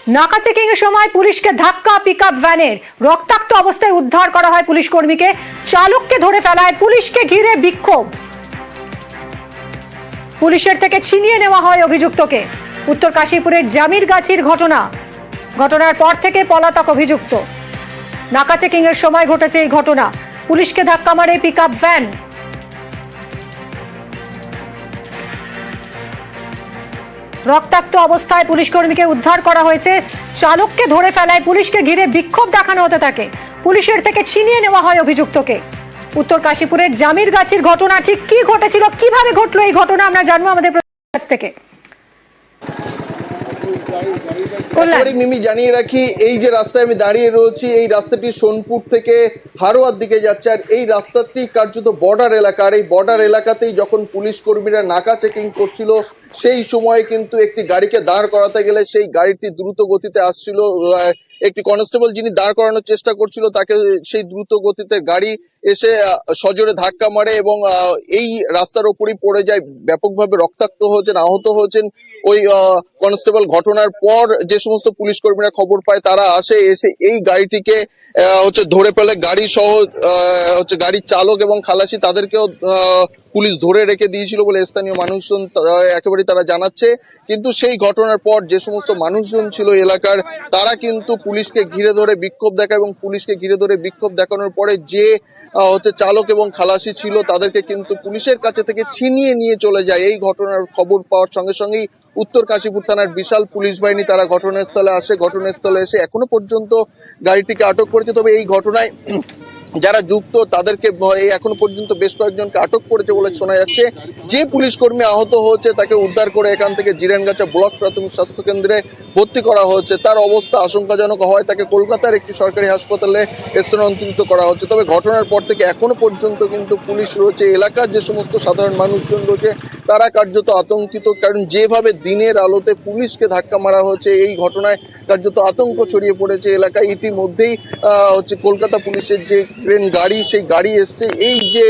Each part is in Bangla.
নাকা চেকিং এর সময় পুলিশকে ধাক্কা পিকআপ ভ্যানের, রক্তাক্ত অবস্থায় উদ্ধার করা হয় পুলিশ কর্মীকে। চালককে ধরে ফেলায় পুলিশকে ঘিরে বিক্ষোভ। পুলিশের থেকে ছিনিয়ে নেওয়া হয় অভিযুক্তকে। উত্তর কাশীপুরের জামিরগাছির ঘটনার পর থেকে পলাতক অভিযুক্ত। নাকা চেকিং এর সময় ঘটেছে এই ঘটনা। পুলিশকে ধাক্কা মারে পিকআপ ভ্যান। রক্তাক্ত অবস্থায় পুলিশ কর্মীকে উদ্ধার করা হয়েছে। চালককে ধরে ফেলায় পুলিশকে ঘিরে বিক্ষোভ দেখানো হতে থাকে। পুলিশের থেকে ছিনিয়ে নেওয়া হয় অভিযুক্তকে। উত্তর কাশীপুরের জামিরগাছির ঘটনা ঠিক কি ঘটেছিল, কিভাবে ঘটলো এই ঘটনা, আমরা জানবো আমাদের কাছ থেকে। মিমি, জানিয়ে রাখি, এই যে রাস্তায় আমি দাঁড়িয়ে রয়েছি, এই রাস্তাটি সোনপুর থেকে হারোয়ার দিকে যাচ্ছে। আর এই রাস্তাটি কার্যত বর্ডার এলাকা। আর এই বর্ডার এলাকাতেই যখন পুলিশ কর্মীরা নাকা চেকিং করছিল, সেই সময় কিন্তু একটি গাড়িকে দাঁড় করাতে গেলে সেই গাড়িটি দ্রুত গতিতে আসছিল। একটি কনস্টেবল যিনি দাঁড় করানোর চেষ্টা করছিল, তাকে সেই দ্রুত গতিতে গাড়ি এসে সজোরে ধাক্কা মারে এবং এই রাস্তার ওপরই পড়ে যায়। ব্যাপকভাবে রক্তাক্ত হয়েছেন, আহত হয়েছেন ওই কনস্টেবল। ঘটনার পর যে সমস্ত পুলিশ কর্মীরা খবর পায়, তারা এসে এই গাড়িটিকে ধরে ফেলে। গাড়ি সহ গাড়ির চালক এবং খালাসি তাদেরকেও পুলিশ ধরে রেখে দিয়েছিল বলে স্থানীয় মানুষজন একেবারে তারা জানাচ্ছে। কিন্তু সেই ঘটনার পর যে সমস্ত মানুষজন ছিল এলাকার, তারা কিন্তু পুলিশকে ঘিরে ধরে বিক্ষোভ দেখায় এবং পুলিশকে ঘিরে ধরে বিক্ষোভ দেখানোর পরে যে চালক এবং খালাসি ছিল, তাদেরকে কিন্তু পুলিশের কাছে থেকে ছিনিয়ে নিয়ে চলে যায়। এই ঘটনার খবর পাওয়ার সঙ্গে সঙ্গেই উত্তর কাশীপুর থানার বিশাল পুলিশ বাহিনী তারা ঘটনাস্থলে আসে। ঘটনাস্থলে এসে এখনো পর্যন্ত গাড়িটিকে আটক করেছে। তবে এই ঘটনায় যারা যুক্ত তাদেরকে এখনো পর্যন্ত বেশ কয়েকজনকে আটক করেছে বলে শোনা যাচ্ছে। যে পুলিশ কর্মী আহত হয়েছে, তাকে উদ্ধার করে এখান থেকে জিরানগাছা ব্লক প্রাথমিক স্বাস্থ্য কেন্দ্রে ভর্তি করা হয়েছে। তার অবস্থা আশঙ্কাজনক হওয়ায় তাকে কলকাতার একটি সরকারি হাসপাতালে স্থানান্তরিত করা হচ্ছে। তবে ঘটনার পর থেকে এখনো পর্যন্ত কিন্তু পুলিশ রয়েছে, এলাকার যে সমস্ত সাধারণ মানুষজন রয়েছে তারা কার্যত আতঙ্কিত। কারণ যেভাবে দিনের আলোতে পুলিশকে ধাক্কা মারা হচ্ছে, এই ঘটনায় কার্যত আতঙ্ক ছড়িয়ে পড়েছে এলাকায়। ইতিমধ্যেই কলকাতা পুলিশের যে ট্রেন গাড়ি, সেই গাড়ি এসছে। এই যে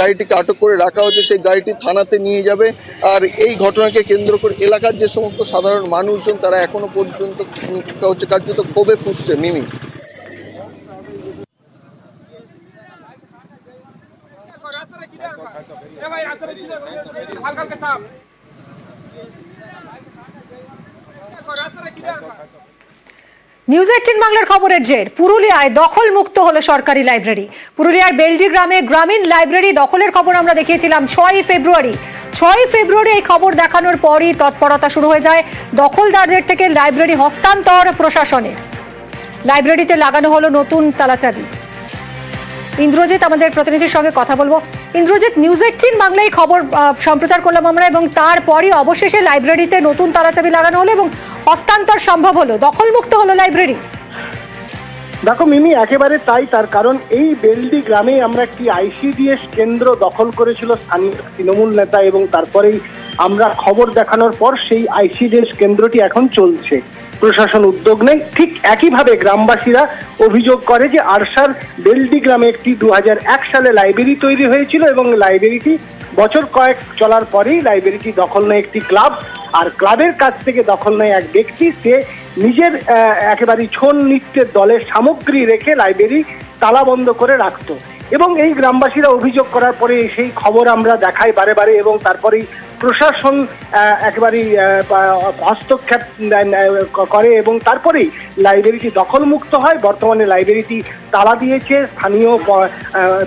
গাড়িটিকে আটক করে রাখা হচ্ছে, সেই গাড়িটি থানাতে নিয়ে যাবে। আর এই ঘটনাকে কেন্দ্র করে এলাকার যে সমস্ত সাধারণ মানুষজন, তারা এখনো পর্যন্ত কার্যত ক্ষোভে ফুঁসছে। মিমি, নিউজ 18 বাংলার খবরের জের। পুরুলিয়ায় দখল মুক্ত হলো সরকারি লাইব্রেরি। পুরুলিয়ার বেলডি গ্রামে গ্রামীণ লাইব্রেরি দখলের খবর আমরা দেখিয়েছিলাম 6 ফেব্রুয়ারি। 6 ফেব্রুয়ারি এই খবর দেখানোর পরই তৎপরতা শুরু হয়ে যায়। দখলদারদের থেকে লাইব্রেরি হস্তান্তর প্রশাসনের। লাইব্রেরিতে লাগানো হলো নতুন তালাচাবি। ইন্দ্রজিৎ, আমাদের প্রতিনিধির সঙ্গে কথা বলবো। ইন্দ্রজিৎ, নিউজ 18 বাংলায় খবর সম্প্রচার করলাম আমরা, এবং তারপরই অবশেষে লাইব্রেরিতে নতুন তালাচাবি লাগানো হলো এবং হস্তান্তর সম্ভব হলো, দখলমুক্ত হলো লাইব্রেরি। দেখো মিমি, একেবারে তাই। তার কারণ এই বেলডি গ্রামে আমরা একটি আইসিডিএস কেন্দ্র দখল করেছিল স্থানীয় তৃণমূল নেতা, এবং তারপরেই আমরা খবর দেখানোর পর সেই আইসিডিএস কেন্দ্রটি এখন চলছে। প্রশাসন উদ্যোগ নেই। ঠিক একইভাবে গ্রামবাসীরা অভিযোগ করে যে আরসার বেলডি গ্রামে একটি 2001 সালে লাইব্রেরি তৈরি হয়েছিল এবং লাইব্রেরিটি বছর কয়েক চলার পরেই লাইব্রেরিটি দখল নেয় একটি ক্লাব। আর ক্লাবের কাছ থেকে দখল নেয় এক ব্যক্তি। সে নিজের একেবারে ছৌ নৃত্যের দলের সামগ্রী রেখে লাইব্রেরি তালা বন্ধ করে রাখতো। এবং এই গ্রামবাসীরা অভিযোগ করার পরে সেই খবর আমরা দেখাই বারে বারে, এবং তারপরেই প্রশাসন একেবারেই হস্তক্ষেপ করে এবং তারপরেই লাইব্রেরিটি দখলমুক্ত হয়। বর্তমানে লাইব্রেরিটি তালা দিয়েছে, স্থানীয়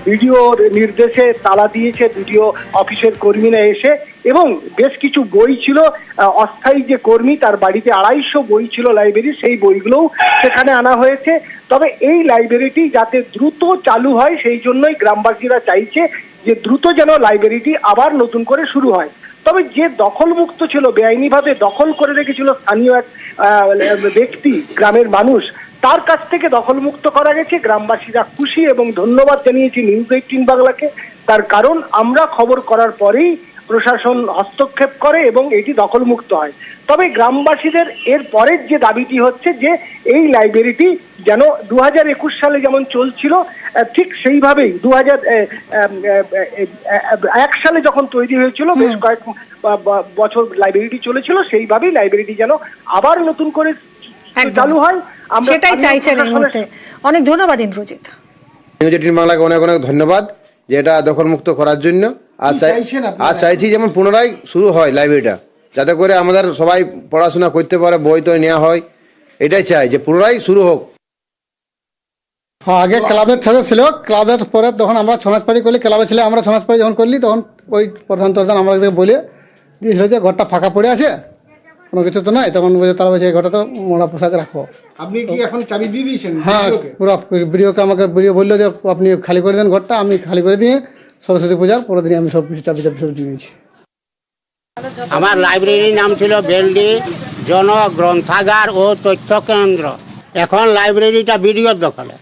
বিডিওর নির্দেশে তালা দিয়েছে বিডিও অফিসের কর্মীরা এসে। এবং বেশ কিছু বই ছিল, অস্থায়ী যে কর্মী তার বাড়িতে 250 বই ছিল লাইব্রেরি, সেই বইগুলোও সেখানে আনা হয়েছে। তবে এই লাইব্রেরিটি যাতে দ্রুত চালু হয়, সেই জন্যই গ্রামবাসীরা চাইছে যে দ্রুত যেন লাইব্রেরিটি আবার নতুন করে শুরু হয়। তবে যে দখলমুক্ত ছিল, বেআইনিভাবে দখল করে রেখেছিল স্থানীয় এক ব্যক্তি, গ্রামের মানুষ, তার কাছ থেকে দখলমুক্ত করা গেছে। গ্রামবাসীরা খুশি এবং ধন্যবাদ জানিয়েছি নিউজ 18 বাংলাকে। তার কারণ আমরা খবর করার পরেই প্রশাসন হস্তক্ষেপ করে এবং এটি দখলমুক্ত হয়। তবে গ্রামবাসীদের এর পরের যে দাবিটি হচ্ছে যে এই লাইব্রেরিটি যেন 2021 সালে যেমন চলছিল ঠিক সেইভাবেই 2001 সালে যখন তৈরি হয়েছিল, বেশ কয়েক বছর লাইব্রেরিটি চলেছিল, সেইভাবেই লাইব্রেরিটি যেন আবার নতুন করে একদম। চালু হয়। আমরা সেটাই স্থানীয় চাইছেন এই প্রশাসনের- মুহূর্তে। অনেক ধন্যবাদ ইন্দ্রজিৎ। নিউজ 18 বাংলাকে অনেক অনেক ধন্যবাদ যে এটা দখলমুক্ত করার জন্য। আর চাইছি যেমন পুনরায় শুরু হয় লাইব্রেরিটা, যাতে করে আমাদের সবাই পড়াশোনা করতে পারে, বই টই নেওয়া হয়, এটাই চাই যে পুনরায় শুরু হোক। হ্যাঁ, আগে ক্লাবের সদস্য ছিল, ক্লাবের পরে তখন আমরা সমাজপাড়ি করলি, ক্লাবে ছিল আমরা সমাজপাড়ি যখন করলি তখন ওই প্রধান আমাদেরকে বলে দিয়েছিল যে ঘরটা ফাঁকা পড়ে আছে, কোনো কিছু তো নাই। তখন বলছে তারা বলছে এই ঘরটা তো মোড়া পোশাক রাখো। আপনি কি এখন চাবি দিয়ে দিয়েছেন? হ্যাঁ, পুরো ভিডিওকে আমাকে ভিডিও বললো যে আপনি খালি করে দেন ঘরটা। আমি খালি করে দিয়ে সরস্বতী পূজার পরের দিন আমি সব কিছু চাবি সব দিয়ে দিয়েছি। আমার লাইব্রেরির নাম ছিল বেলডি জন গ্রন্থাগার ও তথ্য কেন্দ্র। এখন লাইব্রেরিটা বিডিওর দখলে।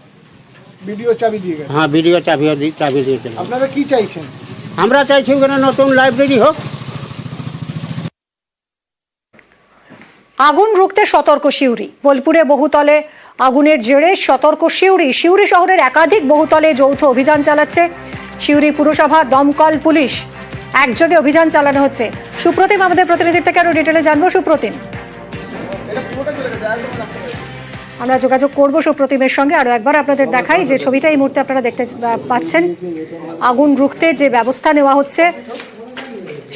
ভিডিও চাবি দিয়ে গেছে। হ্যাঁ, বিডিও চাবি দিয়েছিল। আপনারা কি চাইছেন? আমরা চাইছি ওখানে নতুন লাইব্রেরি হোক। আগুন রুখতে সতর্ক সিউড়ি। বোলপুরে বহুতলে আগুনের জেরে সতর্ক সিউড়ি। সিউড়ি শহরের একাধিক বহুতলে যৌথ অভিযান চালাচ্ছে সিউড়ি পুরসভা, দমকল, পুলিশ। একযোগে অভিযান চালানো হচ্ছে। সুপ্রতিম আমাদের প্রতিনিধির থেকে আরো ডিটেলে জানবো। সুপ্রতিম, আমরা যোগাযোগ করব সুপ্রতিমের সঙ্গে। আরো একবার আপনাদের দেখাই যে ছবিটা এই মুহূর্তে আপনারা দেখতে পাচ্ছেন। আগুন রুখতে যে ব্যবস্থা নেওয়া হচ্ছে,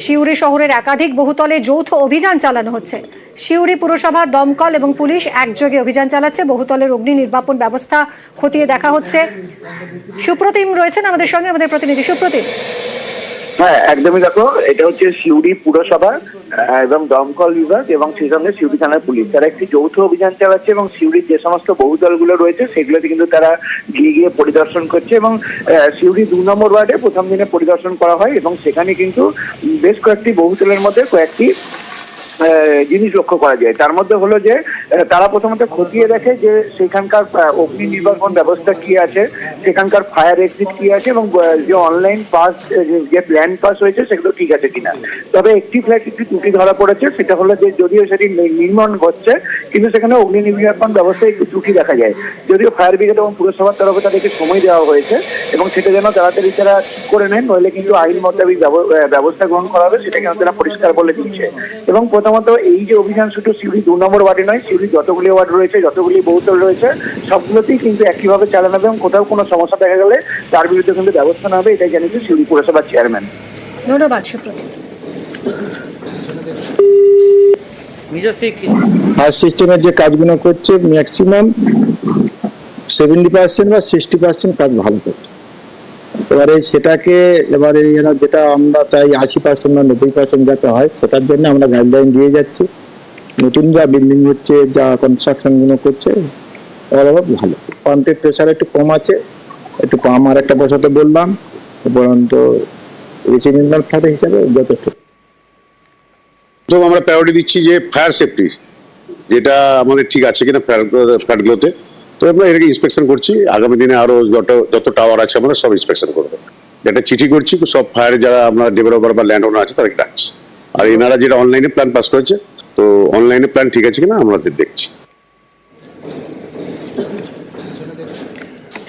সিউড়ি শহরের একাধিক বহুতলে যৌথ অভিযান চালানো হচ্ছে। সিউড়ি পুরসভা, দমকল এবং পুলিশ একযোগে অভিযান চালাচ্ছে। বহুতলের অগ্নি নির্বাপন ব্যবস্থা খতিয়ে দেখা হচ্ছে। সুপ্রতিম রয়েছেন আমাদের সঙ্গে, আমাদের প্রতিনিধি। সুপ্রতিম। হ্যাঁ, একদমই। দেখো, এটা হচ্ছে সিউড়ি পুরসভা এবং দমকল বিভাগ এবং সেই সঙ্গে সিউড়ি থানার পুলিশ, তারা একটি যৌথ অভিযান চালাচ্ছে এবং সিউড়ির যে সমস্ত বহুদলগুলো রয়েছে সেগুলোতে কিন্তু তারা গিয়ে গিয়ে পরিদর্শন করছে। এবং সিউড়ি 2 নম্বর ওয়ার্ডে প্রথম দিনে পরিদর্শন করা হয় এবং সেখানে কিন্তু বেশ কয়েকটি বহুতলের মধ্যে কয়েকটি জিনিস লক্ষ্য করা যায়। তার মধ্যে হলো যে তারা প্রথমত খতিয়ে দেখে যে সেখানকার অগ্নি নির্বাপন ব্যবস্থা কি আছে, সেখানকার ফায়ার এক্সিট কি আছে এবং যে অনলাইন পাস, যে প্ল্যান পাস হয়েছে সেগুলো ঠিক আছে কিনা। তবে একটি ফ্ল্যাট একটি ত্রুটি ধরা পড়েছে, সেটা হলো যে যদিও সেটি নির্মাণ হচ্ছে কিন্তু সেখানে অগ্নি নির্বাপন ব্যবস্থায় একটু ত্রুটি দেখা যায়। যদিও ফায়ার ব্রিগেড এবং পুরসভার তরফে তাদেরকে সময় দেওয়া হয়েছে এবং সেটা যেন তাড়াতাড়ি তারা ঠিক করে নেন, নইলে কিন্তু আইন মোতাবেক ব্যবস্থা গ্রহণ করা হবে, সেটা কিন্তু তারা পরিষ্কার বলে দিচ্ছে। এবং প্রথমত এই যে অভিযান শুধু সিউড়ি 2 নম্বর ওয়ার্ডে নয়, সিউড়ি যতগুলি ওয়ার্ড রয়েছে, যতগুলি বহুতল রয়েছে, সবগুলোতেই কিন্তু একইভাবে চালানো হবে এবং কোথাও কোনো সমস্যা দেখা গেলে তার বিরুদ্ধে কিন্তু ব্যবস্থা নেওয়া হবে, এটাই জানিয়েছে সিউড়ি পুরসভার চেয়ারম্যান। ধন্যবাদ সুপ্রতিম। আর সিস্টেমের যে কাজগুলো করছে ম্যাক্সিমাম 70% বা 60% কাজ ভালো করছে। এবারে সেটাকে এরা যেটা আমরা চাই 80% বা 90% যাতে হয়, সেটার জন্য আমরা গাইডলাইন দিয়ে যাচ্ছি। নতুন যা বিল্ডিং হচ্ছে, যা কনস্ট্রাকশন গুলো করছে, ভালো। পাম্পের প্রেশার একটু কম আছে, একটু পাম্প আর একটা বসাতে বললাম, উপরন্ত রেসিডেন্টাল ফ্ল্যাট হিসাবে যথেষ্ট। তো আমরা প্রায়োরিটি দিচ্ছি যে ফায়ার সেফটি, যেটা আমাদের ঠিক আছে কিনা ফ্ল্যাটগুলোতে। তো আমরা এটাকে ইন্সপেকশন করছি। আগামী দিনে আরো যত টাওয়ার আছে আমরা সব ইন্সপেকশন করবো। যেটা চিঠি করছি সব ফায়ারে যারা আমরা ডেভেলপার বা ল্যান্ড ওনার আছে তাদেরকে ডাকছি। আর এনারা যেটা অনলাইনে প্ল্যান পাস করেছে, তো অনলাইনে প্ল্যান ঠিক আছে কিনা আমাদের দেখছি।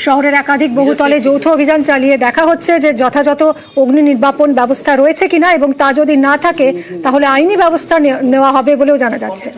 শহরের একাধিক বহুতলে যৌথ অভিযান চালিয়ে দেখা হচ্ছে যে যথাযথ অগ্নি নির্বাপন ব্যবস্থা রয়েছে কিনা, এবং তা যদি না থাকে তাহলে আইনি ব্যবস্থা নেওয়া হবে বলেও জানা যাচ্ছে।